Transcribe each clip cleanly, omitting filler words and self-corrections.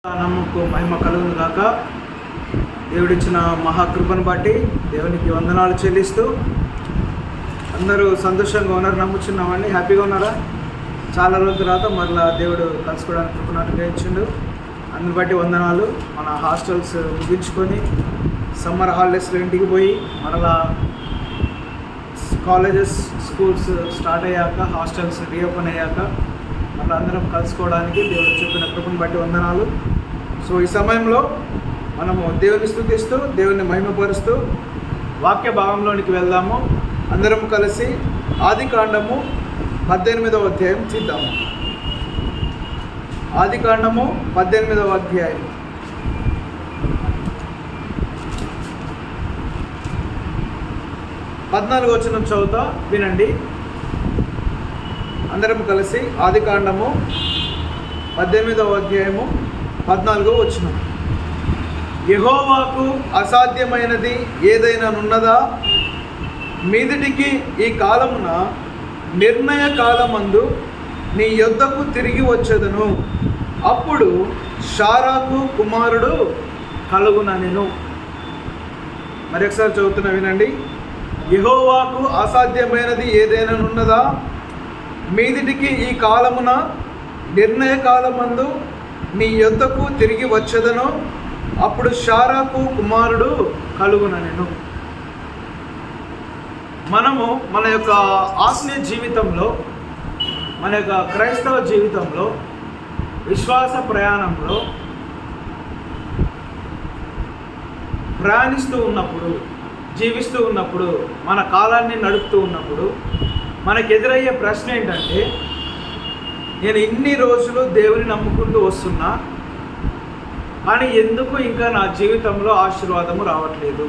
నామముకు మహిమ కలుగును గాక. దేవుడిచ్చిన మహాకృపను బట్టి దేవునికి వందనాలు చెల్లిస్తూ అందరూ సంతోషంగా ఉన్నారు నమ్ముచున్నామండి. హ్యాపీగా ఉన్నారా? చాలా రోజుల తర్వాత మరలా దేవుడు కలుసుకోవడానికి కృపను గ్రహించిండు. అందుని బట్టి వందనాలు. మన హాస్టల్స్ ముగించుకొని సమ్మర్ హాలిడేస్లో ఇంటికి పోయి మరలా కాలేజెస్ స్కూల్స్ స్టార్ట్ అయ్యాక హాస్టల్స్ రీఓపెన్ అయ్యాక మళ్ళీ అందరం కలుసుకోవడానికి దేవుడు చెప్పిన కృపను బట్టి వందనాలు. సో ఈ సమయంలో మనము దేవుని స్తుతిస్తూ దేవుని మహిమపరుస్తూ వాక్య భాగంలోనికి వెళ్దాము. అందరం కలిసి ఆదికాండము 18వ అధ్యాయం చూద్దాము. ఆదికాండము 18వ అధ్యాయం 14వ వచనం చదువుతా వినండి. అందరం కలిసి ఆదికాండము 18వ అధ్యాయము 14వ వచనం. యెహోవాకు అసాధ్యమైనది ఏదైనా ఉన్నదా? మీదిటికి ఈ కాలమున నిర్ణయ కాలమందు నీ యొద్దకు తిరిగి వచ్చేదను. అప్పుడు షారాకు కుమారుడు కలుగుననెను. మరి ఒకసారి చదువుతున్నా వినండి. యెహోవాకు అసాధ్యమైనది ఏదైనా ఉన్నదా? మీదిటికి ఈ కాలమున నిర్ణయ కాలమందు నీ యొద్దకు తిరిగి వచ్చేదను. అప్పుడు షారాకు కుమారుడు కలుగుననెను. మనము మన యొక్క ఆత్మీయ జీవితంలో, మన యొక్క క్రైస్తవ జీవితంలో, విశ్వాస ప్రయాణంలో ప్రయాణిస్తూ ఉన్నప్పుడు, జీవిస్తూ ఉన్నప్పుడు, మన కాలాన్ని నడుపుతూ ఉన్నప్పుడు మనకు ఎదురయ్యే ప్రశ్న ఏంటంటే, నేను ఇన్ని రోజులు దేవుని నమ్ముకుంటూ వస్తున్నా, కానీ ఎందుకు ఇంకా నా జీవితంలో ఆశీర్వాదము రావట్లేదు?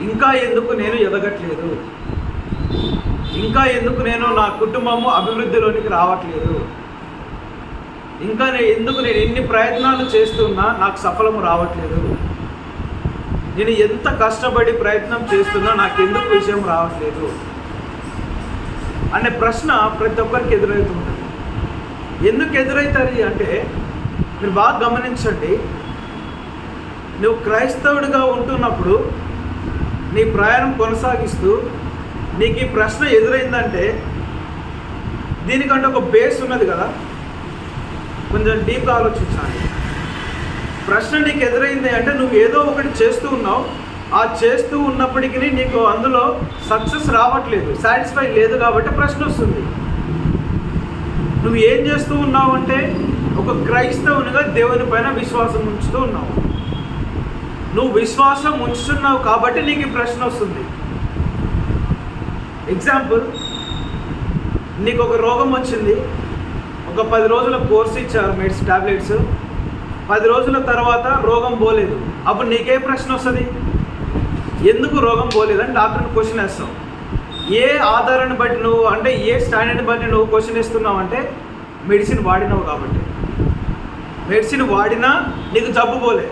ఇంకా ఎందుకు నేను ఎదగట్లేదు? ఇంకా ఎందుకు నేను నా కుటుంబము అభివృద్ధిలోనికి రావట్లేదు? ఇంకా ఎందుకు నేను ఎన్ని ప్రయత్నాలు చేస్తున్నా నాకు సఫలము రావట్లేదు? నేను ఎంత కష్టపడి ప్రయత్నం చేస్తున్నా నాకు ఎందుకు విషయం రావట్లేదు అనే ప్రశ్న ప్రతి ఒక్కరికి ఎదురవుతుంటుంది. ఎందుకు ఎదురవుతుంది అంటే, మీరు బాగా గమనించండి. నువ్వు క్రైస్తవుడిగా ఉంటున్నప్పుడు నీ ప్రయాణం కొనసాగిస్తూ నీకు ఈ ప్రశ్న ఎదురైందంటే దీనికంటే ఒక బేస్ ఉన్నది కదా. కొంచెం డీప్గా ఆలోచించాలి. ప్రశ్న నీకు ఎదురైంది అంటే నువ్వు ఏదో ఒకటి చేస్తూ ఉన్నావు. ఆ చేస్తూ ఉన్నప్పటికీ నీకు అందులో సక్సెస్ రావట్లేదు, సాటిస్ఫై లేదు, కాబట్టి ప్రశ్న వస్తుంది. నువ్వు ఏం చేస్తూ ఉన్నావు అంటే ఒక క్రైస్తవునిగా దేవుని పైన విశ్వాసం ఉంచుతూ ఉన్నావు. నువ్వు విశ్వాసం ఉంచుతున్నావు కాబట్టి నీకు ఈ ప్రశ్న వస్తుంది. ఎగ్జాంపుల్, నీకు ఒక రోగం వచ్చింది, ఒక 10 రోజుల కోర్స్ ఇచ్చారు మెడిసిన్ టాబ్లెట్స్, 10 రోజుల తర్వాత రోగం పోలేదు. అప్పుడు నీకే ప్రశ్న వస్తుంది, ఎందుకు రోగం పోలేదని డాక్టర్ని క్వశ్చన్ వేస్తావు. ఏ ఆధారాన్ని బట్టి నువ్వు, అంటే ఏ స్టాండర్డ్ని బట్టి నువ్వు క్వశ్చన్ వేస్తున్నావు అంటే మెడిసిన్ వాడినావు కాబట్టి. మెడిసిన్ వాడినా నీకు జబ్బు పోలే,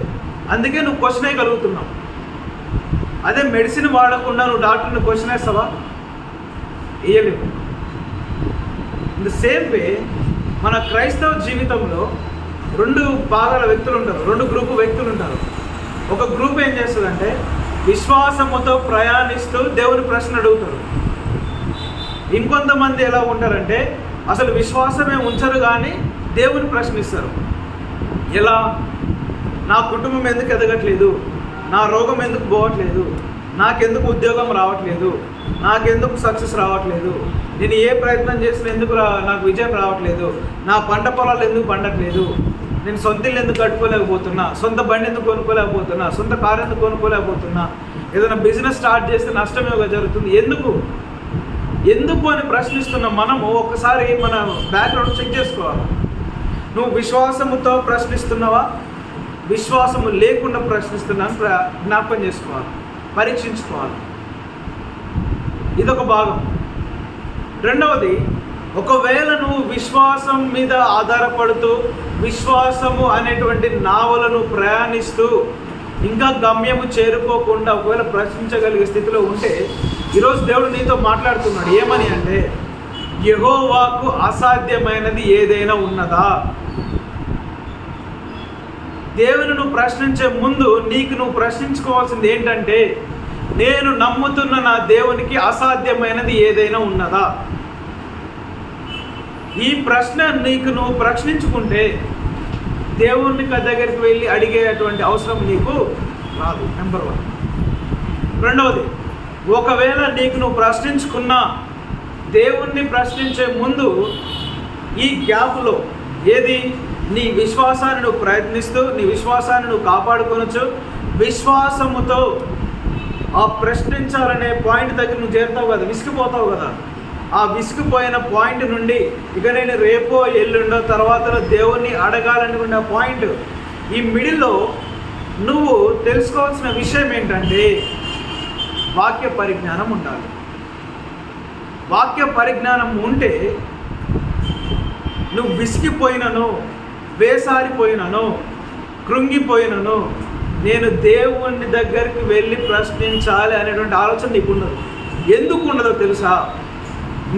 అందుకే నువ్వు క్వశ్చన్ వేయగలుగుతున్నావు. అదే మెడిసిన్ వాడకుండా నువ్వు డాక్టర్ని క్వశ్చన్ వేస్తావా? వేయలేవు. ఇన్ ద సేమ్ వే మన క్రైస్తవ జీవితంలో 2 భాగాల వ్యక్తులు ఉంటారు, 2 గ్రూపు వ్యక్తులు ఉంటారు. ఒక గ్రూప్ ఏం చేస్తుందంటే విశ్వాసముతో ప్రయాణిస్తూ దేవుని ప్రశ్న అడుగుతారు. ఇంకొంతమంది ఎలా ఉంటారంటే అసలు విశ్వాసమే ఉంచరు కానీ దేవుని ప్రశ్నిస్తారు. ఎలా? నా కుటుంబం ఎందుకు ఎదగట్లేదు? నా రోగం ఎందుకు పోవట్లేదు? నాకెందుకు ఉద్యోగం రావట్లేదు? నాకెందుకు సక్సెస్ రావట్లేదు? నేను ఏ ప్రయత్నం చేసినా ఎందుకు నాకు విజయం రావట్లేదు? నా పంట పొలాలు ఎందుకు పండట్లేదు? నేను సొంత ఇల్లు ఎందుకు కట్టుకోలేకపోతున్నా? సొంత బండి ఎందుకు కొనుక్కోలేకపోతున్నా? సొంత కారు ఎందుకు కొనుక్కోలేకపోతున్నా? ఏదైనా బిజినెస్ స్టార్ట్ చేస్తే నష్టమేగా జరుగుతుంది. ఎందుకు అని ప్రశ్నిస్తున్న మనము ఒకసారి మన బ్యాక్గ్రౌండ్ చెక్ చేసుకోవాలి. నువ్వు విశ్వాసముతో ప్రశ్నిస్తున్నావా, విశ్వాసము లేకుండా ప్రశ్నిస్తున్నాను జ్ఞాపకం చేసుకోవాలి, పరీక్షించుకోవాలి. ఇదొక భాగం. రెండవది, ఒకవేళ నువ్వు విశ్వాసం మీద ఆధారపడుతూ విశ్వాసము అనేటువంటి నావలను ప్రయాణిస్తూ ఇంకా గమ్యము చేరుకోకుండా ఒకవేళ ప్రశ్నించగలిగే స్థితిలో ఉంటే ఈరోజు దేవుడు నీతో మాట్లాడుతున్నాడు. ఏమని అంటే, యెహోవాకు అసాధ్యమైనది ఏదైనా ఉన్నదా? దేవుని నువ్వు ప్రశ్నించే ముందు నీకు నువ్వు ప్రశ్నించుకోవాల్సింది ఏంటంటే, నేను నమ్ముతున్న నా దేవునికి అసాధ్యమైనది ఏదైనా ఉన్నదా? ఈ ప్రశ్న నీకు నువ్వు ప్రశ్నించుకుంటే దేవుని దగ్గరికి వెళ్ళి అడిగేటువంటి అవసరం నీకు రాదు. నెంబర్ 1. రెండవది, ఒకవేళ నీకు నువ్వు ప్రశ్నించుకున్నా దేవుణ్ణి ప్రశ్నించే ముందు ఈ గ్యాప్లో ఏది, నీ విశ్వాసాన్ని నువ్వు ప్రయత్నిస్తూ నీ విశ్వాసాన్ని నువ్వు కాపాడుకొనొచ్చు. విశ్వాసముతో ఆ ప్రశ్నించాలనే పాయింట్ దగ్గర నువ్వు చేరుతావు కదా, విసిగిపోతావు కదా. ఆ విసిగిపోయిన పాయింట్ నుండి ఇక నేను రేపో ఎల్లుండో తర్వాత దేవుణ్ణి అడగాలనుకున్న పాయింట్, ఈ మిడిల్లో నువ్వు తెలుసుకోవాల్సిన విషయం ఏంటంటే వాక్య పరిజ్ఞానం ఉండాలి. వాక్య పరిజ్ఞానం ఉంటే నువ్వు విసిగిపోయినను, వేసారిపోయినను, కృంగిపోయినను, నేను దేవుని దగ్గరికి వెళ్ళి ప్రశ్నించాలి అనేటువంటి ఆలోచన నీకు ఉండదు. ఎందుకు ఉండదో తెలుసా?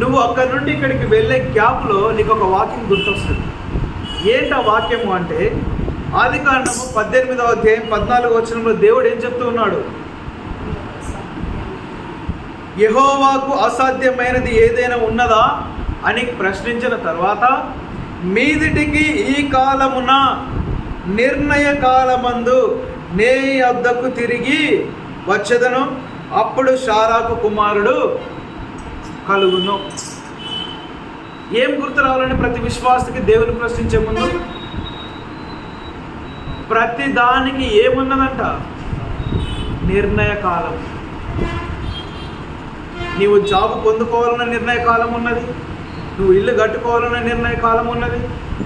నువ్వు అక్కడి నుండి ఇక్కడికి వెళ్ళే గ్యాప్లో నీకు ఒక వాక్యం గుర్తొస్తుంది. ఏంటి ఆ వాక్యము అంటే, ఆదికాండము 18వ అధ్యాయం 14వ వచనంలో దేవుడు ఏం చెప్తూ ఉన్నాడు? యెహోవాకు అసాధ్యమైనది ఏదైనా ఉన్నదా అని ప్రశ్నించిన తర్వాత, మీదిటికి ఈ కాలమున నిర్ణయ కాలమందు నే వద్దకు తిరిగి వచ్చేదను, అప్పుడు శారాకు కుమారుడు కలుగును. ఏం గుర్తు రావాలని ప్రతి విశ్వాసకి దేవుని ప్రశ్నించే ముందు ప్రతి దానికి ఏమున్నదంట? నిర్ణయ కాలం. నీవు జాబ్ పొందుకోవాలన్న నిర్ణయ కాలం ఉన్నది, నువ్వు ఇల్లు కట్టుకోవాలన్న నిర్ణయ కాలం ఉన్నది,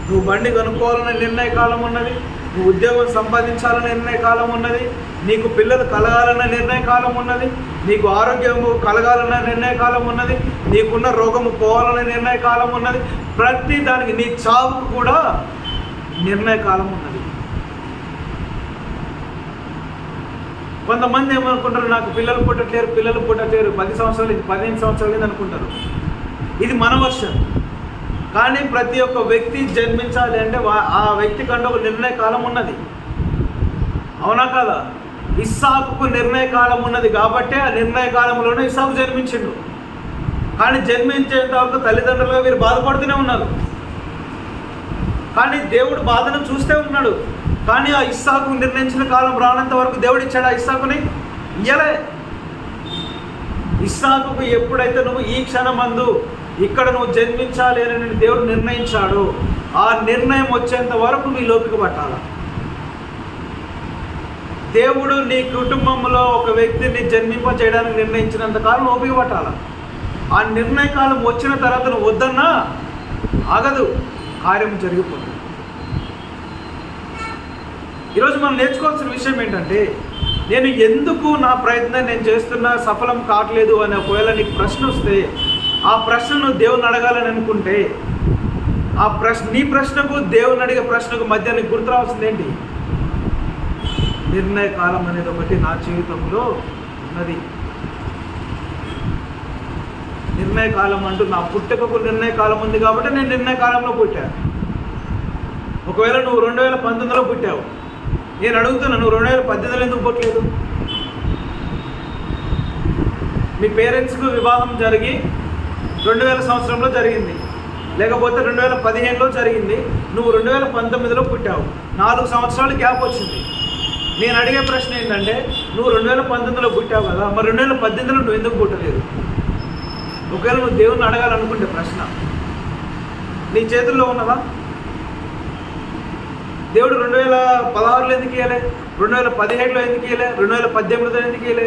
నువ్వు బండి కొనుక్కోవాలన్న నిర్ణయ కాలం ఉన్నది, నువ్వు ఉద్యోగం సంపాదించాలన్న నిర్ణయ కాలం ఉన్నది, నీకు పిల్లలు కలగాలన్న నిర్ణయ కాలం ఉన్నది, నీకు ఆరోగ్యము కలగాలన్న నిర్ణయ కాలం ఉన్నది, నీకున్న రోగము పోవాలన్న నిర్ణయ కాలం ఉన్నది. ప్రతి దానికి, నీ చావుకు కూడా నిర్ణయ కాలం ఉన్నది. కొంతమంది ఏమనుకుంటారు, నాకు పిల్లలు పుట్టట్లేరు 10 సంవత్సరాలు 15 సంవత్సరాలు అనుకుంటారు. ఇది మన వర్షం. కానీ ప్రతి ఒక్క వ్యక్తి జన్మించాలి అంటే ఆ వ్యక్తి కంటే ఒక నిర్ణయ కాలం ఉన్నది. అవునా కాదా? ఇస్సాకుకు నిర్ణయ కాలం ఉన్నది కాబట్టి ఆ నిర్ణయ కాలంలోనే ఇస్సాకు జన్మించిండు. కానీ జన్మించేంత వరకు తల్లిదండ్రులుగా వీరు బాధపడుతూనే ఉన్నారు. కానీ దేవుడు బాధను చూస్తూ ఉన్నాడు. కానీ ఆ ఇస్సాకు నిర్ణయించిన కాలం రానంత వరకు దేవుడు ఇచ్చాడు ఆ ఇస్సాకుని? ఇయ్యలే. ఇస్సాకుకు ఎప్పుడైతే నువ్వు ఈ క్షణమందు ఇక్కడ నువ్వు జన్మించాలి అని దేవుడు నిర్ణయించాడు, ఆ నిర్ణయం వచ్చేంత వరకు నీ లోపిక పట్టాల. దేవుడు నీ కుటుంబంలో ఒక వ్యక్తిని జన్మింప చేయడానికి నిర్ణయించినంత కాలం ఓపిక పట్టాల. ఆ నిర్ణయ కాలం వచ్చిన తర్వాత నువ్వు వద్దన్నా ఆగదు, కార్యం జరిగిపోతుంది. ఈరోజు మనం నేర్చుకోవాల్సిన విషయం ఏంటంటే, నేను ఎందుకు నా ప్రయత్నం నేను చేస్తున్నా సఫలం కావట్లేదు అనే ఒకవేళ నీకు ప్రశ్న వస్తే, ఆ ప్రశ్నను దేవుని అడగాలని అనుకుంటే, ఆ నీ ప్రశ్నకు దేవుని అడిగే ప్రశ్నకు మధ్య నీకు గుర్తు రావాల్సింది ఏంటి? నిర్ణయ కాలం అనేది ఒకటి నా జీవితంలో ఉన్నది. నిర్ణయ కాలం అంటూ నా పుట్టుకకు నిర్ణయ కాలం ఉంది కాబట్టి నేను నిర్ణయ కాలంలో పుట్టాను. ఒకవేళ నువ్వు 2019లో పుట్టావు, నేను అడుగుతున్నా, నువ్వు 2018లో ఎందుకు పుట్టలేదు? మీ పేరెంట్స్కు వివాహం జరిగి 2000 సంవత్సరంలో జరిగింది, లేకపోతే 2015లో జరిగింది, నువ్వు 2019లో పుట్టావు. 4 సంవత్సరాలు గ్యాప్ వచ్చింది. నేను అడిగే ప్రశ్న ఏంటంటే, నువ్వు 2019లో పుట్టావు కదా, మరి 2018లో నువ్వు ఎందుకు పుట్టలేదు? ఒకవేళ నువ్వు దేవుణ్ణి అడగాలనుకుంటే ప్రశ్న నీ చేతుల్లో ఉన్నదా? దేవుడు 2016లో ఎందుకు ఇవ్వలే? 2017లో ఎందుకు ఇవ్వలే? 2018లో ఎందుకు ఇవ్వలే?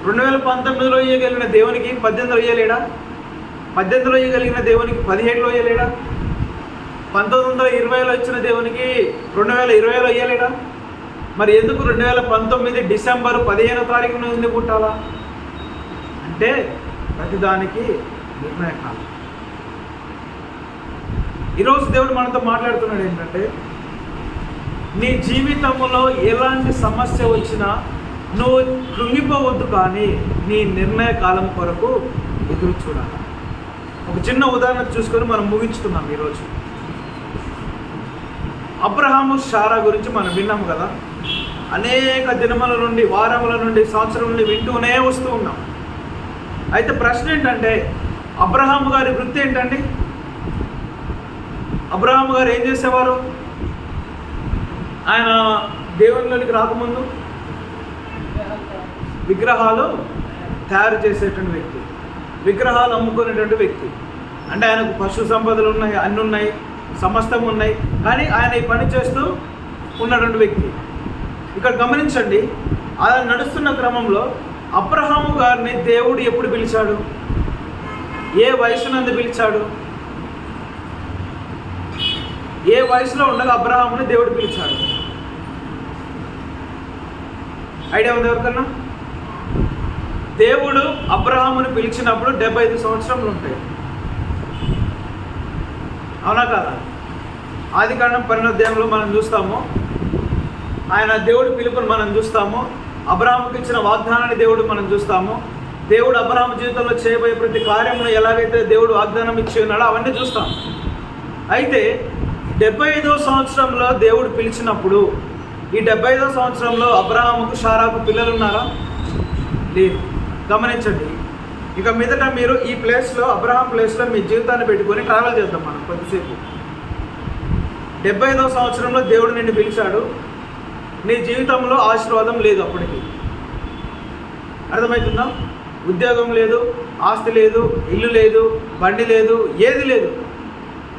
2019లో ఇవ్వగలిగిన దేవునికి 18లో ఇవ్వలేడా? 18లో ఇవ్వగలిగిన దేవునికి 17లో ఇవ్వలేడా? 1920లో ఇచ్చిన దేవునికి 2020లో ఇవ్వలేడా? మరి ఎందుకు 2019 డిసెంబర్ 15వ తారీఖున ఎందుకు పుట్టాలా? అంటే ప్రతిదానికి నిర్ణయ కాలం. ఈరోజు దేవుడు మనతో మాట్లాడుతున్నాడు ఏంటంటే, నీ జీవితంలో ఎలాంటి సమస్య వచ్చినా నువ్వు కృంగిపోవద్దు, కానీ నీ నిర్ణయ కాలం కొరకు ఎదురు చూడాలి. ఒక చిన్న ఉదాహరణ చూసుకొని మనం ముగించుకున్నాం ఈరోజు. అబ్రహాము శారా గురించి మనం విన్నాము కదా. అనేక దినముల నుండి, వారముల నుండి, సంవత్సరం నుండి వింటూనే వస్తూ ఉన్నాం. అయితే ప్రశ్న ఏంటంటే, అబ్రహాము గారి వృత్తి ఏంటండి? అబ్రహాము గారు ఏం చేసేవారు? ఆయన దేవునిలోనికి రాకముందు విగ్రహాలు తయారు చేసేటువంటి వ్యక్తి, విగ్రహాలు అమ్ముకునేటువంటి వ్యక్తి. అంటే ఆయనకు పశు సంపదలు ఉన్నాయి, అన్నీ ఉన్నాయి, సమస్తం ఉన్నాయి, కానీ ఆయన ఈ పని చేస్తూ ఉన్నటువంటి వ్యక్తి. ఇక్కడ గమనించండి, ఆయన నడుస్తున్న క్రమంలో అబ్రహాము గారిని దేవుడు ఎప్పుడు పిలిచాడు? ఏ వయసునందు పిలిచాడు? ఏ వయసులో ఉండగా అబ్రహాముని దేవుడు పిలిచాడు? ఐడియా ఉంది ఎవరికన్నా? దేవుడు అబ్రహాముని పిలిచినప్పుడు 75 సంవత్సరములు ఉంటాయి, అవునా కాదా? ఆదికాండం 12వ అధ్యాయంలో మనం చూస్తాము, ఆయన దేవుడు పిలుపుని మనం చూస్తాము, అబ్రహాముకి ఇచ్చిన వాగ్దానాన్ని దేవుడు మనం చూస్తాము, దేవుడు అబ్రహాము జీవితంలో చేయబోయే ప్రతి కార్యమును ఎలాగైతే దేవుడు వాగ్దానం ఇచ్చి ఉన్నాడో అవన్నీ చూస్తాం. అయితే 75వ సంవత్సరంలో దేవుడు పిలిచినప్పుడు, ఈ 75వ సంవత్సరంలో అబ్రహాముకు శారాకు పిల్లలు ఉన్నారా? లేదు. గమనించండి, ఇక మీదట మీరు ఈ ప్లేస్లో, అబ్రహాం ప్లేస్లో మీ జీవితాన్ని పెట్టుకొని ట్రావెల్ చేద్దాం మనం కొద్దిసేపు. 75వ సంవత్సరంలో దేవుడు నిన్ను పిలిచాడు, నీ జీవితంలో ఆశీర్వాదం లేదు, అప్పటికి అర్థమవుతుందా? ఉద్యోగం లేదు, ఆస్తి లేదు, ఇల్లు లేదు, బండి లేదు, ఏది లేదు,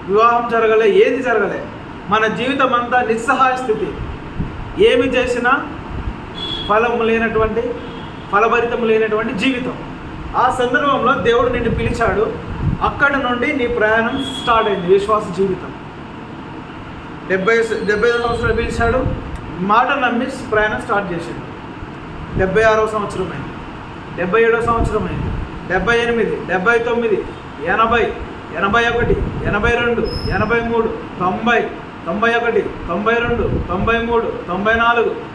వివాహం జరగలే, ఏది జరగలే, మన జీవితం అంతా నిస్సహాయ స్థితి, ఏమి చేసినా ఫలము లేనటువంటి, ఫలభరితం లేనటువంటి జీవితం. ఆ సందర్భంలో దేవుడు నిన్ను పిలిచాడు, అక్కడ నుండి నీ ప్రయాణం స్టార్ట్ అయింది, విశ్వాస జీవితం. 75 సంవత్సరాలు పిలిచాడు, మాట నమ్మి ప్రయాణం స్టార్ట్ చేశాడు. 76వ సంవత్సరం అయింది, 77వ సంవత్సరం అయింది, 78, 79, 80, 81, 82, 83, 90, 91, 92, 93, 94, 95,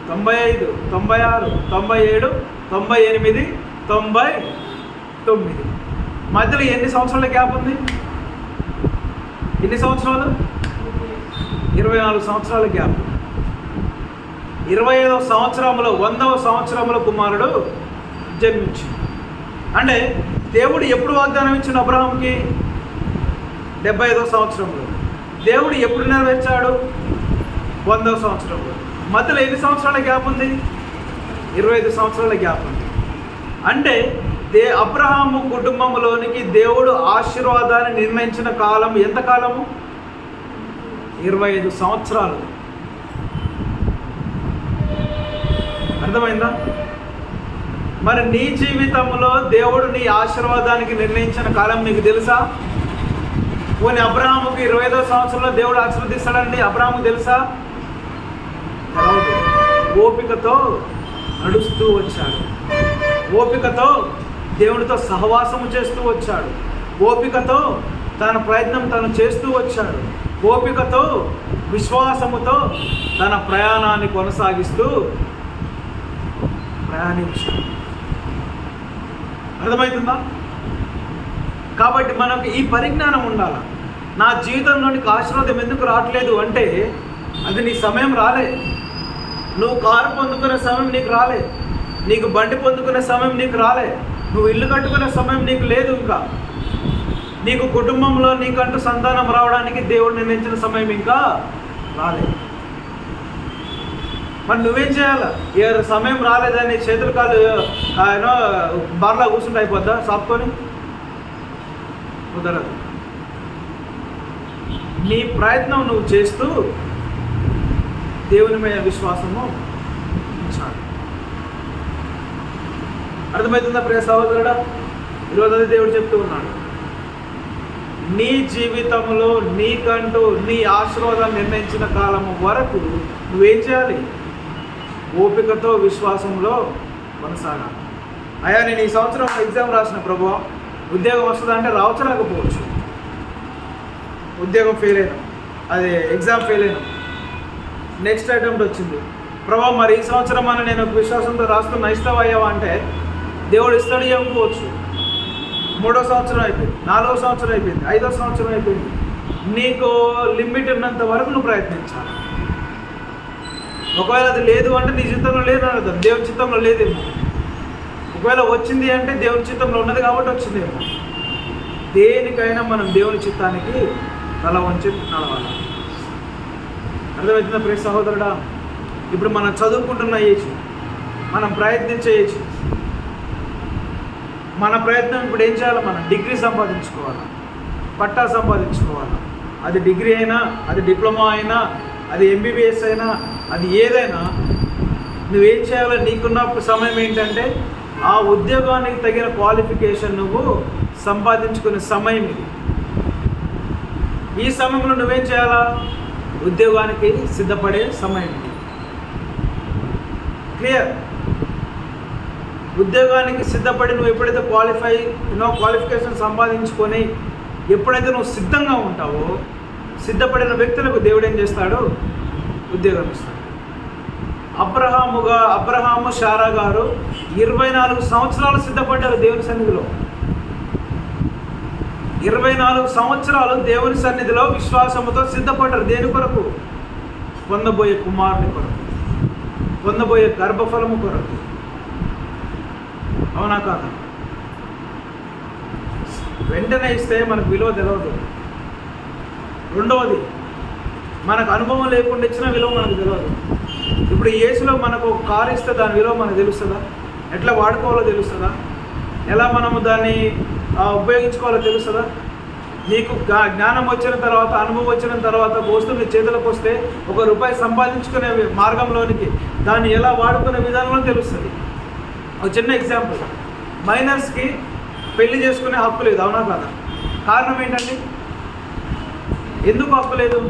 96, 97, 98, 99. మధ్యలో ఎన్ని సంవత్సరాల గ్యాప్ ఉంది? ఎన్ని సంవత్సరాలు? 24 సంవత్సరాల గ్యాప్. 25వ సంవత్సరంలో, 100వ సంవత్సరంలో కుమారుడు జన్మించింది. అంటే దేవుడు ఎప్పుడు వాగ్దానం ఇచ్చిన అబ్రహాంకి? 75వ సంవత్సరంలో. దేవుడు ఎప్పుడు నెరవేర్చాడు? 100వ సంవత్సరంలో. మధ్యలో ఎన్ని సంవత్సరాల గ్యాప్ ఉంది? 25 సంవత్సరాల గ్యాప్ ఉంది. అంటే అబ్రహాము కుటుంబంలోనికి దేవుడు ఆశీర్వాదాన్ని నిర్ణయించిన కాలం ఎంత కాలము? 25 సంవత్సరాలు. అర్థమైందా? మరి నీ జీవితంలో దేవుడు నీ ఆశీర్వాదానికి నిర్ణయించిన కాలం నీకు తెలుసా? పోనీ అబ్రహాముకి 25వ సంవత్సరంలో దేవుడు ఆశీర్వదిస్తాడండి అబ్రహాముకు తెలుసా? ఓపికతో నడుస్తూ వచ్చాడు, ఓపికతో దేవుడితో సహవాసము చేస్తూ వచ్చాడు, ఓపికతో తన ప్రయత్నం తను చేస్తూ వచ్చాడు, ఓపికతో విశ్వాసముతో తన ప్రయాణాన్ని కొనసాగిస్తూ ప్రయాణించాడు. అర్థమవుతుందా? కాబట్టి మనకు ఈ పరిజ్ఞానం ఉండాలి. నా జీవితంలోనికి ఆశీర్వాదం ఎందుకు రావట్లేదు అంటే, అది నీ సమయం రాలే. నువ్వు కారు పొందుకునే సమయం నీకు రాలే, నీకు బండి పొందుకునే సమయం నీకు రాలే, నువ్వు ఇల్లు కట్టుకునే సమయం నీకు లేదు, ఇంకా నీకు కుటుంబంలో నీకంటూ సంతానం రావడానికి దేవుడు నిర్ణయించిన సమయం ఇంకా రాలేదు. మరి నువ్వేం చేయాలి? ఏ సమయం రాలేదని చేతులు కాలు బార్లా కూర్చుంటే అయిపోద్దా సాపుకొని? కుదరదు. నీ ప్రయత్నం నువ్వు చేస్తూ దేవుని మీద విశ్వాసము ఉంచాలి. అర్థమవుతుందా ప్రియ సహోదరుడా? ఈరోజు అది దేవుడు చెప్తూ ఉన్నాడు, నీ జీవితంలో నీకంటూ నీ ఆశీర్వాదాలు నిర్ణయించిన కాలము వరకు నువ్వేం చేయాలి? ఓపికతో విశ్వాసంలో కొనసాగాలి. అయ్యా నేను ఈ సంవత్సరం ఎగ్జామ్ రాసిన ప్రభువా, ఉద్యోగం వస్తుందంటే రావచ్చు, రాకపోవచ్చు. ఉద్యోగం ఫెయిల్ అయినా, అది ఎగ్జామ్ ఫెయిల్ అయినా, నెక్స్ట్ అటెంప్ట్ వచ్చింది, ప్రభా మరి ఈ సంవత్సరం అని నేను విశ్వాసంతో రాస్తున్నా, ఇస్తావా అయ్యావా అంటే దేవుడు ఇస్తాడు, ఇవ్వకపోవచ్చు. 3వ సంవత్సరం అయిపోయింది, 4వ సంవత్సరం అయిపోయింది, 5వ సంవత్సరం అయిపోయింది. నీకు లిమిట్ ఉన్నంత వరకు నువ్వు ప్రయత్నించాలి. ఒకవేళ అది లేదు అంటే నీ చిత్తంలో లేదని అర్థం, దేవుని చిత్తంలో లేదేమో. ఒకవేళ వచ్చింది అంటే దేవుని చిత్తంలో ఉన్నది కాబట్టి వచ్చిందేమో. దేనికైనా మనం దేవుని చిత్తానికి తల వంచి నడవాలి. అర్థమవుతుందా ప్రియ సహోదరుడా? ఇప్పుడు మనం చదువుకుంటున్న ఏజ్, మనం ప్రయత్నించే ఏజ్. మన ప్రయత్నం ఇప్పుడు ఏం చేయాలి? మనం డిగ్రీ సంపాదించుకోవాలి, పట్టా సంపాదించుకోవాలి. అది డిగ్రీ అయినా, అది డిప్లొమా అయినా, అది ఎంబీబీఎస్ అయినా, అది ఏదైనా నువ్వేం చేయాలో నీకున్న సమయం ఏంటంటే ఆ ఉద్యోగానికి తగిన క్వాలిఫికేషన్ నువ్వు సంపాదించుకునే సమయం ఇది. ఈ సమయంలో నువ్వేం చేయాలా? ఉద్యోగానికి సిద్ధపడే సమయం ఇది. క్లియర్? ఉద్యోగానికి సిద్ధపడి నువ్వు ఎప్పుడైతే క్వాలిఫికేషన్ సంపాదించుకొని ఎప్పుడైతే నువ్వు సిద్ధంగా ఉంటావో, సిద్ధపడిన వ్యక్తులకు దేవుడు ఏం చేస్తాడు? ఉద్యోగం ఇస్తాడు. అబ్రహాము శారా గారు 24 సంవత్సరాలు సిద్ధపడ్డారు దేవుని సన్నిధిలో. 24 సంవత్సరాలు దేవుని సన్నిధిలో విశ్వాసముతో సిద్ధపడ్డారు. దేని కొరకు? పొందబోయే కుమారుని కొరకు, పొందబోయే గర్భఫలము కొరకు. అవునా కాదా? వెంటనే ఇస్తే మనకు విలువ తెలియదు. రెండవది, మనకు అనుభవం లేకుండా ఇచ్చిన విలువ మనకు తెలియదు. ఇప్పుడు యేసులో మనకు ఒక కారు ఇస్తే దాని విలువ మనకు తెలుస్తుందా? ఎట్లా వాడుకోవాలో తెలుస్తుందా? ఎలా మనము దాన్ని ఉపయోగించుకోవాలో తెలుస్తుందా? నీకు జ్ఞానం వచ్చిన తర్వాత, అనుభవం వచ్చిన తర్వాత వస్తువు నీ చేతులకు వస్తే ₹1 సంపాదించుకునే మార్గంలోనికి దాన్ని ఎలా వాడుకునే విధానంలో తెలుస్తుంది. ఒక చిన్న ఎగ్జాంపుల్, మైనర్స్కి పెళ్లి చేసుకునే హక్కు లేదు. అవునా కాదా? కారణం ఏంటండి? ఎందుకు హక్కు లేదు?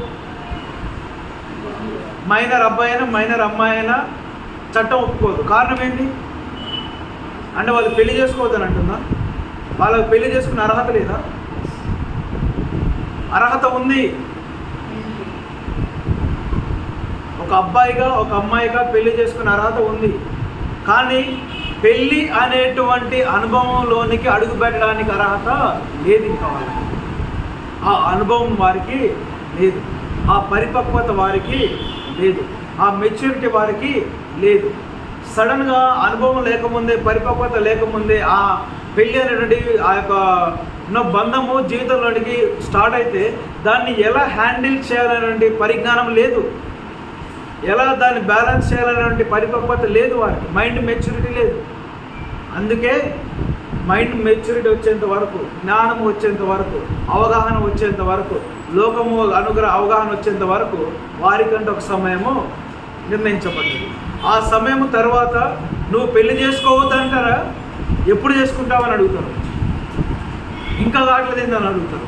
మైనర్ అబ్బాయి అయినా మైనర్ అమ్మాయి అయినా చట్టం ఒప్పుకోదు. కారణం ఏంటి అంటే వాళ్ళు పెళ్లి చేసుకోవద్దని అంటుందా? వాళ్ళకి పెళ్లి చేసుకునే అర్హత లేదా? అర్హత ఉంది. ఒక అబ్బాయిగా ఒక అమ్మాయిగా పెళ్లి చేసుకునే అర్హత ఉంది. కానీ పెళ్ళి అనేటువంటి అనుభవంలోనికి అడుగు పెట్టడానికి అర్హత లేదు. ఇంకా వాళ్ళకి ఆ అనుభవం వారికి లేదు, ఆ పరిపక్వత వారికి లేదు, ఆ మెచ్యూరిటీ వారికి లేదు. సడన్గా అనుభవం లేకముందే, పరిపక్వత లేకముందే ఆ పెళ్ళి అనేటువంటి ఆ యొక్క బంధము జీవితంలోనికి స్టార్ట్ అయితే దాన్ని ఎలా హ్యాండిల్ చేయాలనేటువంటి పరిజ్ఞానం లేదు, ఎలా దాన్ని బ్యాలెన్స్ చేయాలనేటువంటి పరిపక్వత లేదు వారికి, మైండ్ మెచ్యూరిటీ లేదు. అందుకే మైండ్ మెచ్యూరిటీ వచ్చేంత వరకు, జ్ఞానం వచ్చేంత వరకు, అవగాహన వచ్చేంత వరకు, లోకము అవగాహన వచ్చేంత వరకు వారికంటే ఒక సమయము నిర్ణయించబడింది. ఆ సమయం తర్వాత నువ్వు పెళ్లి చేసుకోవద్దంటారా? ఎప్పుడు చేసుకుంటావని అడుగుతారు. ఇంకా కావట్లేదు ఏందని అడుగుతారు.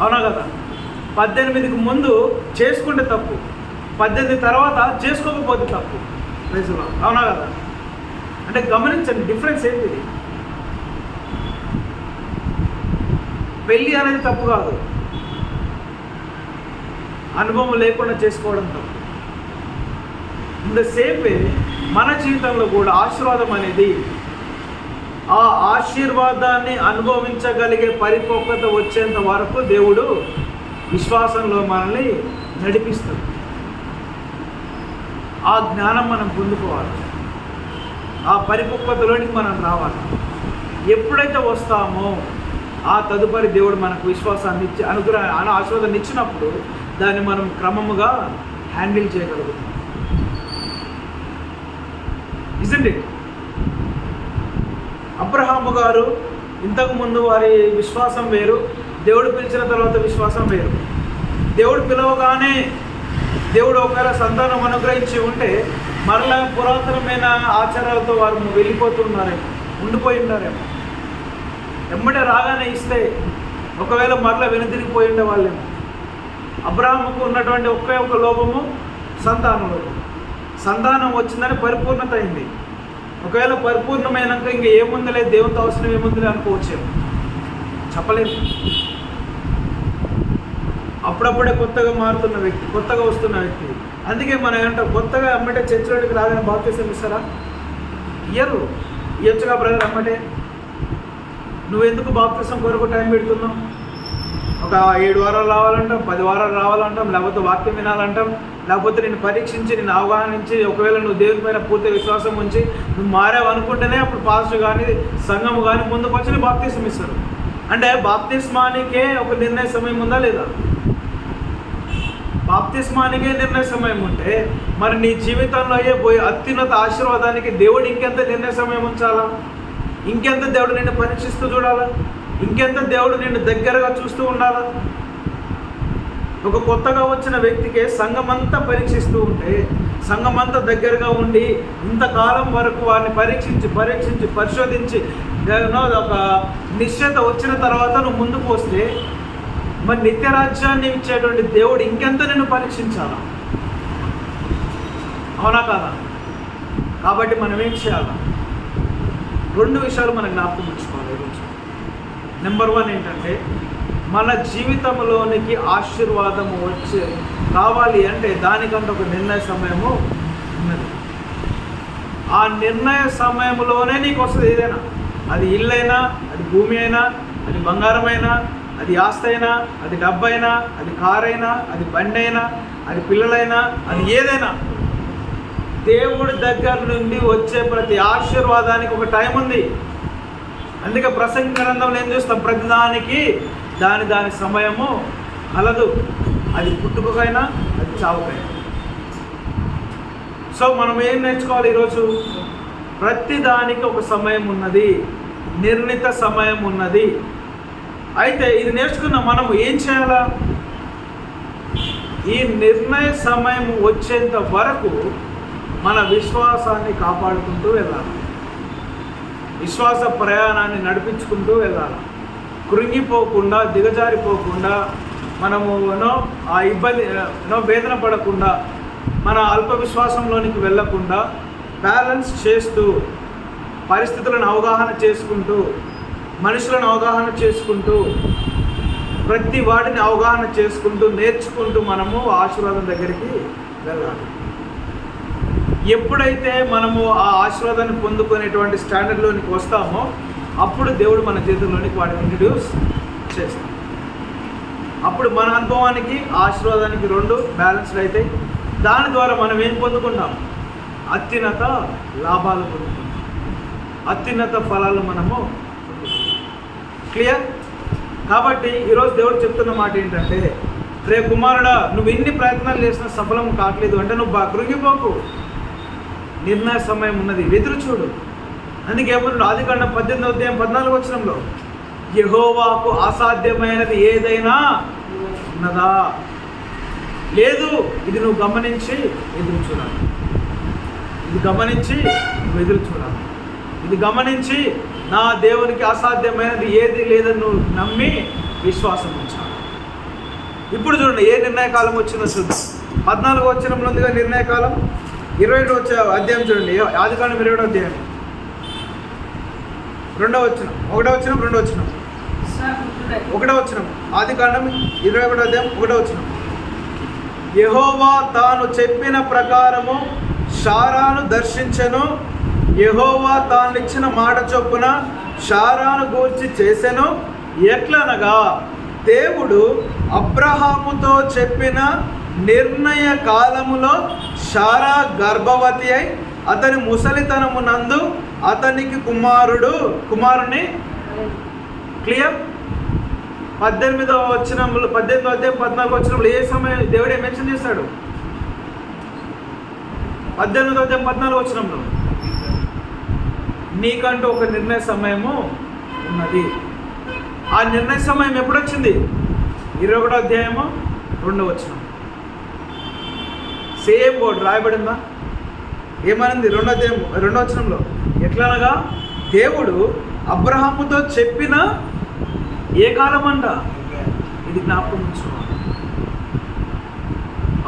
అవునా కదా? 18కి ముందు చేసుకుంటే తప్పు, 18 తర్వాత చేసుకోకపోతే తప్పు. అవునా కదా? అంటే గమనించండి, డిఫరెన్స్ ఏంటిది? పెళ్ళి అనేది తప్పు కాదు, అనుభవం లేకుండా చేసుకోవడం తప్పు. ఇన్ ద సేమ్ వే మన జీవితంలో కూడా ఆశీర్వాదం అనేది, ఆ ఆశీర్వాదాన్ని అనుభవించగలిగే పరిపక్వత వచ్చేంత వరకు దేవుడు విశ్వాసంలో మనల్ని నడిపిస్తాడు. ఆ జ్ఞానం మనం పొందుకోవాలి, ఆ పరిపక్వతలోనికి మనం రావాలి. ఎప్పుడైతే వస్తామో ఆ తదుపరి దేవుడు మనకు విశ్వాసాన్ని ఇచ్చి ఆశీర్వాదాన్ని ఇచ్చినప్పుడు దాన్ని మనం క్రమముగా హ్యాండిల్ చేయగలుగుతాం. Isn't it? అబ్రహాము గారు ఇంతకుముందు వారి విశ్వాసం వేరు, దేవుడు పిలిచిన తర్వాత విశ్వాసం వేరు. దేవుడు పిలవగానే దేవుడు ఒకవేళ సంతానం అనుగ్రహించి ఉంటే మరలా పురాతనమైన ఆచారాలతో వారు వెళ్ళిపోతున్నారేమో, ఉండిపోయి ఉన్నారేమో. ఎమ్మటే రాగానే ఇస్తే ఒకవేళ మరలా వెనుదిరిగిపోయి ఉండే వాళ్ళేమో. అబ్రహాముకు ఉన్నటువంటి ఒకే ఒక లోపము సంతానం లోపం. సంతానం వచ్చిందని పరిపూర్ణత అయింది. ఒకవేళ పరిపూర్ణమైనాక ఇంక ఏముందిలే, దేవునితో అవసరం ఏముందిలే అనుకోవచ్చేమో, చెప్పలేము. అప్పుడప్పుడే కొత్తగా మారుతున్న వ్యక్తి, కొత్తగా వస్తున్న వ్యక్తి. అందుకే మనం ఏమంటాం, కొత్తగా అమ్మటే చర్చిలోకి రాగానే బాప్తిసం ఇస్తారా? ఇయ్యొచ్చుగా బ్రదర్ అమ్మటే. నువ్వెందుకు బాప్తిసం కొరకు టైం పెడుతున్నావు? ఒక 7 వారాలు రావాలంటాం, 10 వారాలు రావాలంటాం, లేకపోతే వాక్యం వినాలంటాం, లేకపోతే నేను పరీక్షించి, నేను అవగాహనించి, ఒకవేళ నువ్వు దేవుని పైన పూర్తి విశ్వాసం ఉంచి నువ్వు మారావు అనుకుంటేనే అప్పుడు పాస్టర్ కానీ సంఘము కానీ ముందుకు వచ్చి బాప్తిస్మం ఇస్తారు. అంటే బాప్తిస్మానికే ఒక నిర్ణయ సమయం ఉందా లేదా? బాప్తిస్మానికే నిర్ణయ సమయం ఉంటే మరి నీ జీవితంలో అయ్యే అత్యున్నత ఆశీర్వాదానికి దేవుడు ఇంకెంత నిర్ణయ సమయం ఉంచాలా? ఇంకెంత దేవుడు నిన్ను పరీక్షిస్తూ చూడాలా? ఇంకెంత దేవుడు నిన్ను దగ్గరగా చూస్తూ ఉండాలా? ఒక కొత్తగా వచ్చిన వ్యక్తికి సంఘమంతా పరీక్షిస్తూ ఉంటే, సంఘమంతా దగ్గరగా ఉండి ఇంతకాలం వరకు వారిని పరీక్షించి పరిశోధించి ఒక నిశ్చయత వచ్చిన తర్వాత నువ్వు ముందుకు వస్తే మరి నిత్యరాజ్యాన్ని ఇచ్చేటువంటి దేవుడు ఇంకెంత నిన్ను పరీక్షించాలా? అవునా కాదా? కాబట్టి మనం ఏం చేయాలా? 2 విషయాలు మనం జ్ఞాపకం ఉంచుకోవాలి ఈరోజు. నెంబర్ 1 ఏంటంటే, మన జీవితంలోనికి ఆశీర్వాదము కావాలి అంటే దానికంటే ఒక నిర్ణయ సమయము ఉన్నది. ఆ నిర్ణయ సమయంలోనే నీకు వస్తుంది. ఏదైనా, అది ఇల్లైనా, అది భూమి అయినా, అది బంగారమైనా, అది ఆస్తి అయినా, అది డబ్బైనా, అది కారైనా, అది బండి అయినా, అది పిల్లలైనా, అది ఏదైనా దేవుడి దగ్గర నుండి వచ్చే ప్రతి ఆశీర్వాదానికి ఒక టైం ఉంది. అందుకే ప్రసంగి గ్రంథంలో ఏం చూస్తాం? ప్రతిదానికి దాని సమయము కలదు. అది పుట్టుకైనా, అది చావుకైనా. సో మనం ఏం నేర్చుకోవాలి ఈరోజు? ప్రతిదానికి ఒక సమయం ఉన్నది, నిర్ణీత సమయం ఉన్నది. అయితే ఇది నేర్చుకున్న మనము ఏం చేయాలా? ఈ నిర్ణయ సమయం వచ్చేంత వరకు మన విశ్వాసాన్ని కాపాడుకుంటూ వెళ్ళాలి. విశ్వాస ప్రయాణాన్ని నడిపించుకుంటూ వెళ్ళాలి. కృంగిపోకుండా, దిగజారిపోకుండా, మనము ఆ ఇబ్బంది వేదన పడకుండా, మన అల్ప విశ్వాసంలోనికి వెళ్ళకుండా బ్యాలెన్స్ చేస్తూ, పరిస్థితులను అవగాహన చేసుకుంటూ, మనుషులను అవగాహన చేసుకుంటూ, ప్రతి వాడిని అవగాహన చేసుకుంటూ, నేర్చుకుంటూ మనము ఆశీర్వాదం దగ్గరికి వెళ్ళాలి. ఎప్పుడైతే మనము ఆ ఆశీర్వాదాన్ని పొందుకునేటువంటి స్టాండర్డ్లోనికి వస్తామో అప్పుడు దేవుడు మన చేతుల్లోనికి వాటిని ఇంట్రడ్యూస్ చేస్తాం. అప్పుడు మన అనుభవానికి ఆశీర్వాదానికి 2 బ్యాలెన్స్డ్ అయితే దాని ద్వారా మనం ఏం పొందుకుంటాం? అత్యున్నత లాభాలు పొందుకుంటాం, అత్యున్నత ఫలాలు మనము పొందుకుంటాం. క్లియర్? కాబట్టి ఈరోజు దేవుడు చెప్తున్న మాట ఏంటంటే, రే కుమారుడా, నువ్వు ఎన్ని ప్రయత్నాలు చేసినా సఫలం కావట్లేదు అంటే నువ్వు కృంగిపోకు. నిర్ణయ సమయం ఉన్నది, ఎదురు చూడు. అందుకే ఏమన్నాడు? ఆదికాండం 18:14 యెహోవాకు అసాధ్యమైనది ఏదైనా ఉన్నదా? లేదు. ఇది నువ్వు గమనించి ఎదురు చూడాలి. ఇది గమనించి నువ్వు ఎదురు చూడాలి. ఇది గమనించి నా దేవునికి అసాధ్యమైనది ఏది లేదని నువ్వు నమ్మి విశ్వాసం ఉంచాలి. ఇప్పుడు చూడండి ఏ నిర్ణయకాలం వచ్చిందో చూద్దాం. 14వ వచనంలో ఉందిగా నిర్ణయకాలం. 21వ అధ్యాయం చూడండి. ఆదికాండం 20వ అధ్యాయం 2వ వచనం, 1వ వచనం, 2వ వచనం, 1వ వచనం. ఆదికాండం 21వ అధ్యాయం 1వ వచనం. యెహోవా తాను చెప్పిన ప్రకారము శారాను దర్శించెను. యెహోవా తాను ఇచ్చిన మాట చొప్పున శారాను గూర్చి చేసెను. ఎట్లనగా దేవుడు అబ్రహాముతో చెప్పిన నిర్ణయ కాలములో శారా గర్భవతి అయి అతని ముసలితనమునందు అతనికి కుమారుని. క్లియర్? 18వ వచనంలో 18వ అధ్యాయం 14వ వచనంలో ఏ సమయం దేవుడే మెన్షన్ చేశాడు? 18వ అధ్యాయం 14వ వచనంలో నీకంటూ ఒక నిర్ణయ సమయము ఉన్నది. ఆ నిర్ణయ సమయం ఎప్పుడు వచ్చింది? 21వ అధ్యాయము 2వ వచనం. సేమ్ వర్డ్ రాయబడిందా? ఏమనింది? 2వ వచనంలో ఎట్లనగా దేవుడు అబ్రహాముతో చెప్పిన ఏ కాలం అంట? ఇది జ్ఞాపకం ఉంచుకోవాలి.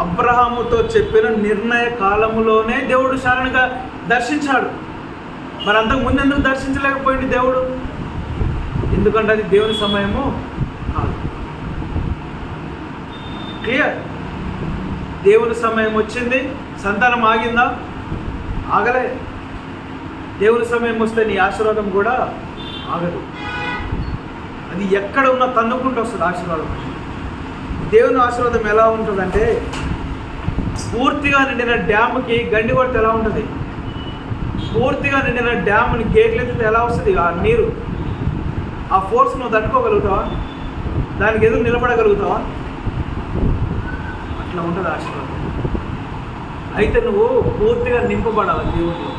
అబ్రహాముతో చెప్పిన నిర్ణయ కాలములోనే దేవుడు శారానుగా దర్శించాడు. మరి అంతకు ముందు ఎందుకు దర్శించలేకపోయింది దేవుడు? ఎందుకంటే అది దేవుని సమయము కాదు. క్లియర్? దేవుని సమయం వచ్చింది, సంతానం ఆగిందా? ఆగలే. దేవుని సమయం వస్తే నీ ఆశీర్వాదం కూడా ఆగదు. అది ఎక్కడ ఉన్నా తన్నుకుంటూ వస్తుంది ఆశీర్వాదం. దేవుని ఆశీర్వాదం ఎలా ఉంటుందంటే పూర్తిగా నిండిన డ్యామ్కి గండి కొడితే ఎలా ఉంటుంది? పూర్తిగా నిండిన డ్యామ్ని గేట్లు ఎత్తితే ఎలా వస్తుంది ఆ నీరు? ఆ ఫోర్స్ నువ్వు తట్టుకోగలుగుతావా? దానికి ఎదురు నిలబడగలుగుతావా? అట్లా ఉంటుంది ఆశీర్వాదం. అయితే నువ్వు పూర్తిగా నింపబడాలి దేవునిలో.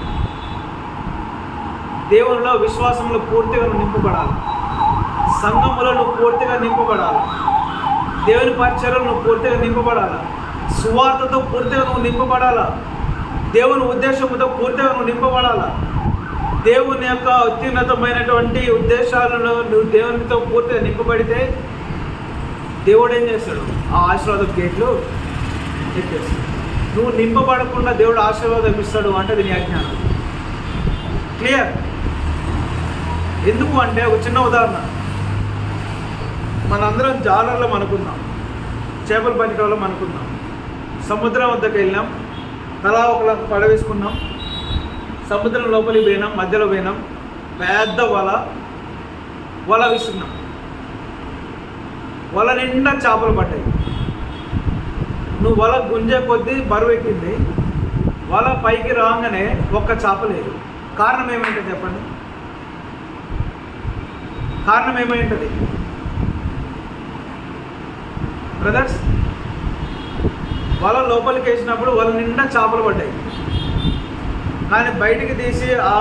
దేవునిలో విశ్వాసంలో పూర్తిగా నువ్వు నింపబడాలి. సంఘములో నువ్వు పూర్తిగా నింపబడాలి. దేవుని పరిచర్యలో నువ్వు పూర్తిగా నింపబడాలి. సువార్తతో పూర్తిగా నువ్వు నింపబడాలా. దేవుని ఉద్దేశంతో పూర్తిగా నువ్వు నింపబడాలా. దేవుని యొక్క అత్యున్నతమైనటువంటి ఉద్దేశాలను నువ్వు దేవునితో పూర్తిగా నింపబడితే దేవుడు ఏం చేస్తాడు? ఆ ఆశీర్వాదం గేట్లు ఎత్తేస్తాడు. నువ్వు నింపబడకుండా దేవుడు ఆశీర్వాదం ఇస్తాడు అంటే అది నీ అజ్ఞానం. క్లియర్? ఎందుకు అంటే ఒక చిన్న ఉదాహరణ. మనందరం జాలర్లో అనుకుందాం, చేపలు పట్టడంలో అనుకుందాం. సముద్రం వద్దకు వెళ్ళినాం, తలా ఒక పడవేసుకున్నాం, సముద్రం లోపలికి పోయినాం, మధ్యలో పోయినాం, పెద్ద వల విసుకున్నాం. వల నిండా చేపలు పడ్డాయి. నువ్వు వల గుంజే కొద్దీ బరువు ఎక్కింది. వల పైకి రాగానే ఒక్క చేప లేదు. కారణం ఏమైంటుంది చెప్పండి? కారణం ఏమైంటుంది బ్రదర్స్? వల లోపలికి వేసినప్పుడు వల నిండా చేపలు పడ్డాయి, కానీ బయటికి తీసి ఆ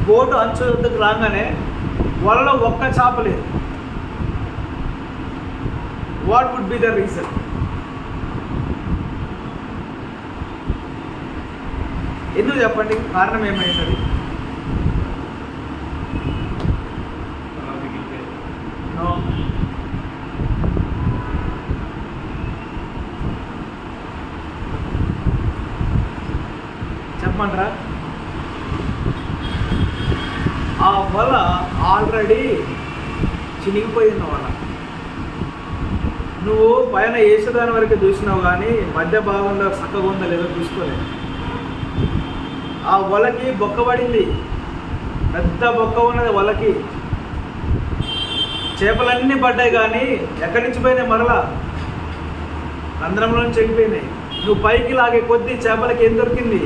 బోటు అంచు వద్దకు రాగానే వలలో ఒక్క చేప లేదు. What would be the reason? ఎందుకు చెప్పండి? కారణం ఏమైంది? చెప్పమంటారా? ఆ వల ఆల్రెడీ చినిగిపోయిన వల. నువ్వు పైన వేసేదాని వరకు చూసినావు, కానీ మధ్య భాగంలో చక్కగా ఉందా లేదో చూసుకోలేదు. ఆ వలకి బొక్క పడింది, పెద్ద బొక్క ఉన్నది వలకి. చేపలన్నీ పడ్డాయి, కానీ ఎక్కడి నుంచి పోయినాయి? మరలా రంధ్రంలో నుంచి వెళ్ళిపోయినాయి. నువ్వు పైకి లాగే కొద్దీ చేపలకి ఏం దొరికింది?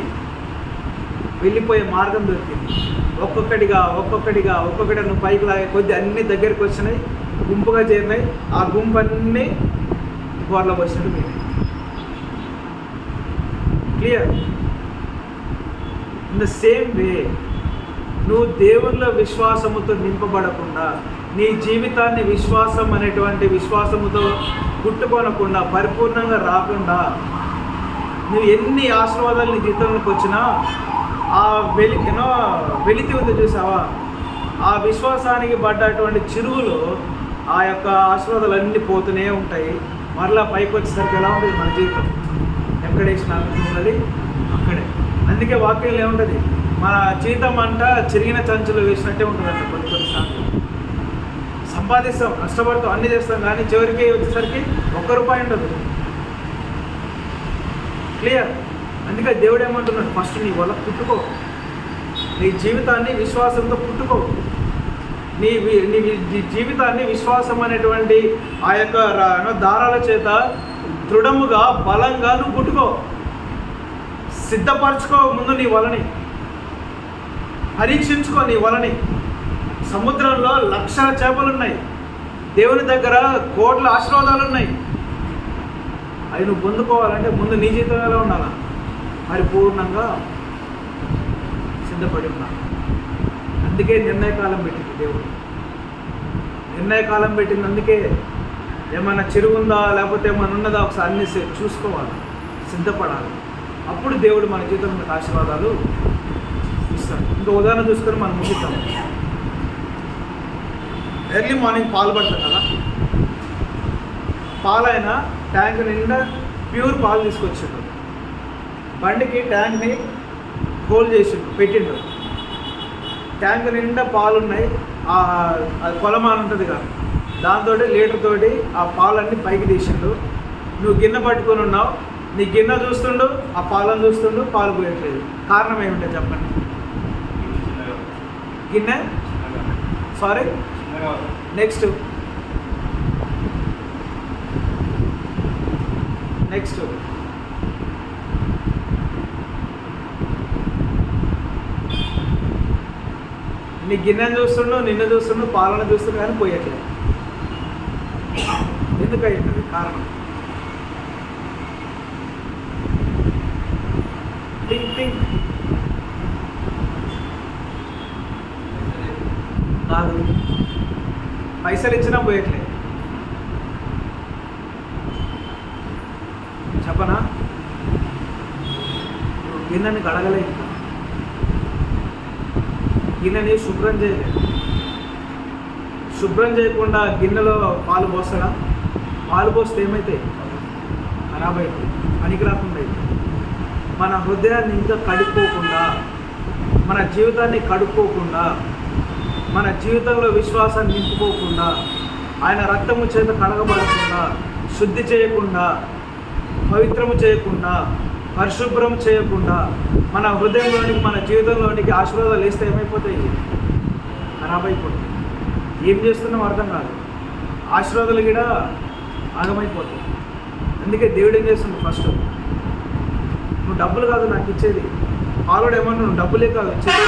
వెళ్ళిపోయే మార్గం దొరికింది. ఒక్కొక్కటిగా నువ్వు పైకి లాగే కొద్దీ అన్ని దగ్గరికి వచ్చినాయి, గుంపుగా చేరినాయి. ఆ గుంపు అన్నీ గోర్లకు వచ్చినట్టు పోయినాయి. Clear? In the same way నువ్వు దేవుళ్ళ విశ్వాసముతో నింపబడకుండా, నీ జీవితాన్ని విశ్వాసం అనేటువంటి విశ్వాసముతో పుట్టుకొనకుండా, పరిపూర్ణంగా రాకుండా, నువ్వు ఎన్ని ఆశీర్వాదాలు నీ జీవితంలోకి వచ్చినా ఆ వెలితి ఉంది చూసావా? ఆ విశ్వాసానికి పడ్డటువంటి చిరువులు ఆ యొక్క ఆశీర్వాదాలు అన్నీ పోతూనే ఉంటాయి. మరలా పైకి వచ్చేసరికి ఎలా ఉంటుంది మన జీవితం? ఎక్కడేసిన ఉన్నది అక్కడే. అందుకే వాక్యంలో ఏముంటుంది? మన జీవితం అంట చిరిగిన చంచులు వేసినట్టే ఉంటుందంట. కొన్నిసార్లు సంపాదిస్తాం, కష్టపడతాం, అన్నీ చేస్తాం, కానీ చివరికి వచ్చేసరికి ₹1 ఉండదు. క్లియర్? అందుకే దేవుడు ఏమంటున్నాడు? ఫస్ట్ నీ వల్ల పుట్టుకో, నీ జీవితాన్ని విశ్వాసంతో పుట్టుకో. నీ జీవితాన్ని విశ్వాసం అనేటువంటి ఆ యొక్క దారాల చేత దృఢముగా బలంగా నువ్వు పుట్టుకో. సిద్ధపరచుకో ముందు నీ వలని, పరీక్షించుకో నీ వలని. సముద్రంలో లక్షల చేపలు ఉన్నాయి, దేవుని దగ్గర కోట్ల ఆశీర్వాదాలు ఉన్నాయి. అవి నువ్వు పొందుకోవాలంటే ముందు నీ జీవితం ఎలా ఉండాలా? పరిపూర్ణంగా సిద్ధపడి ఉండాలి. అందుకే నిర్ణయకాలం పెట్టింది దేవుడు. నిర్ణయకాలం పెట్టింది అందుకే. ఏమైనా చిరుగుందా లేకపోతే ఏమైనా ఉన్నదా ఒకసారి అన్ని చూసుకోవాలి, సిద్ధపడాలి. అప్పుడు దేవుడు మన జీవితంలో ఆశీర్వాదాలు ఇస్తాడు. ఇంకా ఉదాహరణ చూసుకొని మనం ముగిద్దాం. ఎర్లీ మార్నింగ్ పాలు పడతాం కదా, పాలైనా ట్యాంక్ నిండా ప్యూర్ పాలు తీసుకొచ్చిండు. బండికి ట్యాంక్ని హోల్ చేసిండు, పెట్టిండు. ట్యాంక్ నిండా పాలు ఉన్నాయి. అది కొలమాన ఉంటుంది కదా, దాంతో లీటర్ తోటి ఆ పాలన్నీ పైకి తీసిండు. నువ్వు గిన్నె పట్టుకొని ఉన్నావు, నీ గిన్నె చూస్తుండు, ఆ పాలను చూస్తుండు, పాలు పోయట్లేదు. కారణం ఏమిటో చెప్పండి? గిన్నె సారీ నెక్స్ట్ నీ గిన్నెను చూస్తుండు, నిన్ను చూస్తుండు, పాలన చూస్తుండు, కానీ పోయట్లేదు. ఎందుకు అవుతుంది కారణం? థింక్ కాదు, పైసలు ఇచ్చినా పోయట్లేదు. చెప్పనా? గిన్నెని గడగలే, ఇంకా గిన్నెని శుభ్రం చేయలేదు. శుభ్రం చేయకుండా గిన్నెలో పాలు పోస్తాడా? పాలు పోస్తే ఏమైతే ఖరాబ్ అవుతుంది, పనికి రాకుండా అయితే. మన హృదయాన్ని ఇంకా కడుక్కోకుండా, మన జీవితాన్ని కడుక్కోకుండా, మన జీవితంలో విశ్వాసాన్ని నింపుకోకుండా, ఆయన రక్తము చేత కడగబడకుండా, శుద్ధి చేయకుండా, పవిత్రము చేయకుండా, పరిశుభ్రం చేయకుండా మన హృదయంలోనికి, మన జీవితంలోనికి ఆశీర్వాదాలు వేస్తే ఏమైపోతాయి? ఖరాబ్ అయిపోతాయి. ఏం చేస్తున్నాం అర్థం కాదు. ఆశీర్వాదాలు కూడా ఆగమైపోతాయి. అందుకే దేవుడు ఏం చేస్తున్నాడు? ఫస్ట్ నువ్వు డబ్బులు కాదు నాకు ఇచ్చేది, పాలోడు ఏమన్నా నువ్వు డబ్బులే కాదు ఇచ్చేది,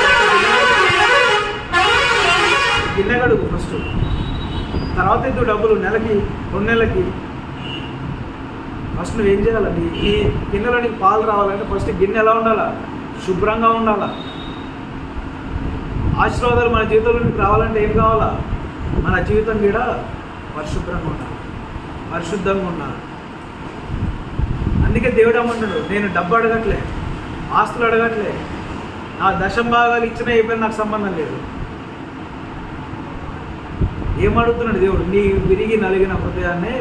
గిన్నె కడుగు ఫస్ట్, తర్వాత ఇద్దు డబ్బులు, నెలకి 2 నెలలకి. ఫస్ట్ నువ్వేం చేయాలండి? ఈ గిన్నెలో నీకు పాలు రావాలంటే ఫస్ట్ గిన్నె ఎలా ఉండాలా? శుభ్రంగా ఉండాలా. ఆశీర్వాదాలు మన జీవితంలో నీకు రావాలంటే ఏం కావాలా? మన జీవితం కూడా పరిశుభ్రంగా ఉండాలి, పరిశుద్ధంగా ఉండాలి. అందుకే దేవుడు ఏమంటాడు? నేను డబ్బు అడగట్లే, ఆస్తులు అడగట్లే, నా దశంభాగాలు ఇచ్చినా అయిపోయినా నాకు సంబంధం లేదు. ఏమడుగుతున్నాడు దేవుడు? నీ విరిగి నలిగిన హృదయాన్నే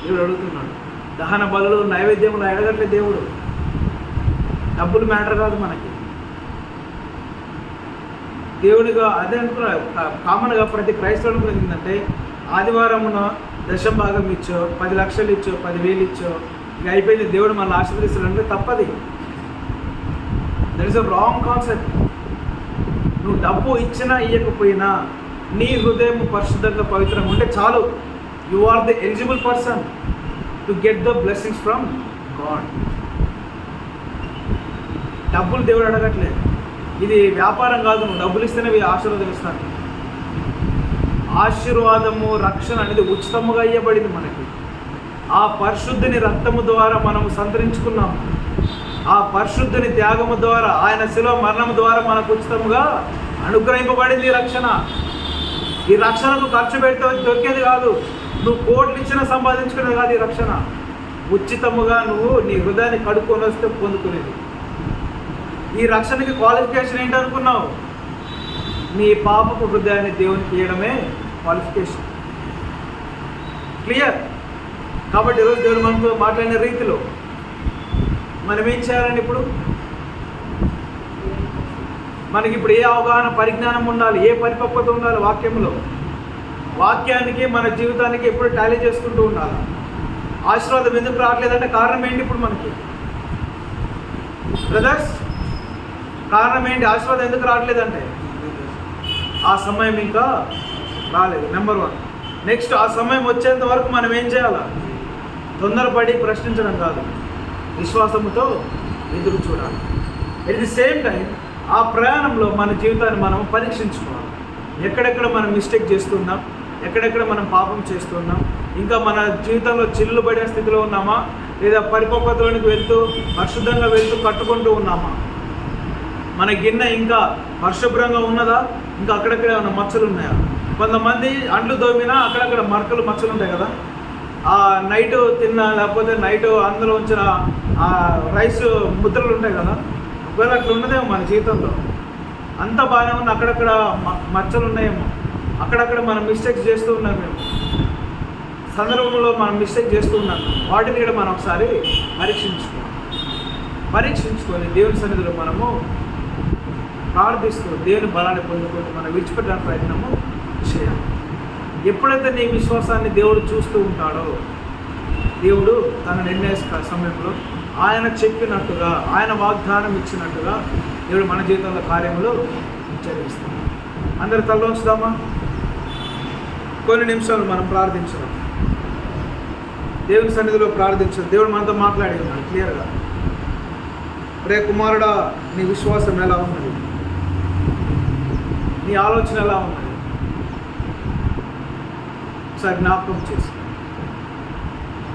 దేవుడు అడుగుతున్నాడు. దహన బలులు, నైవేద్యములు అడగట్లేదు దేవుడు. డబ్బులు మ్యాటర్ కాదు మనకి. దేవుడిగా అదే అనుకున్నా, కామన్గా ప్రతి క్రైస్తవుడికి ఏంటంటే ఆదివారమున దశంభాగం ఇచ్చో, 10 లక్షలు ఇచ్చో, 10,000 ఇచ్చో, ఇక అయిపోయింది, దేవుడు మనల్ని ఆశీర్వదిస్తాడంటే తప్పది. That is a wrong concept. నువ్వు డబ్బు ఇచ్చినా ఇవ్వకపోయినా నీ హృదయం పరిశుద్ధంగా పవిత్రంగా ఉంటే చాలు. You are the eligible person to get the blessings from God. డబ్బులు దేవుడు అడగట్లేదు. ఇది వ్యాపారం కాదు. నువ్వు డబ్బులు ఇస్తేనే ఆశీర్వాదం ఇస్తాను. ఆశీర్వాదము, రక్షణ అనేది ఉచితముగా ఇవ్వబడింది మనకి. ఆ పరిశుద్ధిని రక్తము ద్వారా మనము సంతరించుకున్నాము. ఆ పరిశుద్ధిని త్యాగము ద్వారా, ఆయన శిలువ మరణము ద్వారా మనకు ఉచితముగా అనుగ్రహింపబడింది ఈ రక్షణ. ఈ రక్షణకు ఖర్చు పెడితే దొరికేది కాదు. నువ్వు కోట్లు ఇచ్చినా సంపాదించుకునేది కాదు ఈ రక్షణ. ఉచితముగా నువ్వు నీ హృదయాన్ని కడుక్కొని వస్తే పొందుకునేది. ఈ రక్షణకి క్వాలిఫికేషన్ ఏంటనుకున్నావు? నీ పాపపు హృదయాన్ని దేవునికి ఇవ్వడమే క్వాలిఫికేషన్. క్లియర్? కాబట్టి ఈరోజు దేవుడు మనతో మాట్లాడిన రీతిలో మనం ఏం చేయాలండి? ఇప్పుడు మనకి ఇప్పుడు ఏ అవగాహన, పరిజ్ఞానం ఉండాలి, ఏ పరిపక్వత ఉండాలి వాక్యంలో? వాక్యానికి మన జీవితానికి ఎప్పుడు టాలీ చేసుకుంటూ ఉండాలి. ఆశీర్వాదం ఎందుకు రావట్లేదంటే కారణం ఏంటి? ఇప్పుడు మనకి బ్రదర్స్ కారణం ఏంటి? ఆశీర్వాదం ఎందుకు రావట్లేదంటే ఆ సమయం ఇంకా రాలేదు. నెంబర్ 1. నెక్స్ట్, ఆ సమయం వచ్చేంత వరకు మనం ఏం చేయాలి? తొందరపడి ప్రశ్నించడం కాదు, విశ్వాసముతో ఎదురు చూడాలి. ఎట్ ది సేమ్ టైం ఆ ప్రయాణంలో మన జీవితాన్ని మనం పరీక్షించుకోవాలి. ఎక్కడెక్కడ మనం మిస్టేక్ చేస్తున్నాం, ఎక్కడెక్కడ మనం పాపం చేస్తున్నాం, ఇంకా మన జీవితంలో చిల్లు పడిన స్థితిలో ఉన్నామా, లేదా పరిపక్వతలోనికి వెళ్తూ పరిశుద్ధంగా వెళ్తూ కట్టుకుంటూ ఉన్నామా? మన గిన్నె ఇంకా పరిశుభ్రంగా ఉన్నదా, ఇంకా అక్కడక్కడ ఏమైనా మచ్చలు ఉన్నాయా? కొంతమంది అంట్లు తోమినా అక్కడక్కడ మచ్చలు ఉంటాయి కదా. ఆ నైట్ తిన్న, లేకపోతే నైట్ అందులో ఉంచిన ఆ రైస్ ముద్రలు ఉంటాయి కదా. ఒకవేళ అట్లా ఉన్నదేమో మన జీవితంలో. అంతా బాగానే ఉంది, అక్కడక్కడ మచ్చలు ఉన్నాయేమో, అక్కడక్కడ మనం మిస్టేక్స్ చేస్తూ ఉన్నామేమో, సందర్భంలో మనం మిస్టేక్ చేస్తూ ఉన్నాం. వాటిని కూడా మనం ఒకసారి పరీక్షించుకొని దేవుని సన్నిధిలో మనము ప్రార్థిస్తూ దేవుని బలాన్ని పొందుకొని మనం విడిచిపెట్టడానికి ప్రయత్నము చేయాలి. ఎప్పుడైతే నీ విశ్వాసాన్ని దేవుడు చూస్తూ ఉంటాడో, దేవుడు తన నిర్ణయ సమయంలో ఆయన చెప్పినట్టుగా, ఆయన వాగ్దానం ఇచ్చినట్టుగా దేవుడు మన జీవితంలో కార్యములు జరిగిస్తాడు. అందరి తలలోంచుదామా? కొన్ని నిమిషాలు మనం ప్రార్థించుదాం. దేవుని సన్నిధిలో ప్రార్థించడం. దేవుడు మనతో మాట్లాడి ఉన్నాడు క్లియర్గా. రే కుమారుడా, నీ విశ్వాసం ఎలా ఉన్నది? నీ ఆలోచన ఎలా ఉన్నది? ఒకసారి జ్ఞాపకం చేసి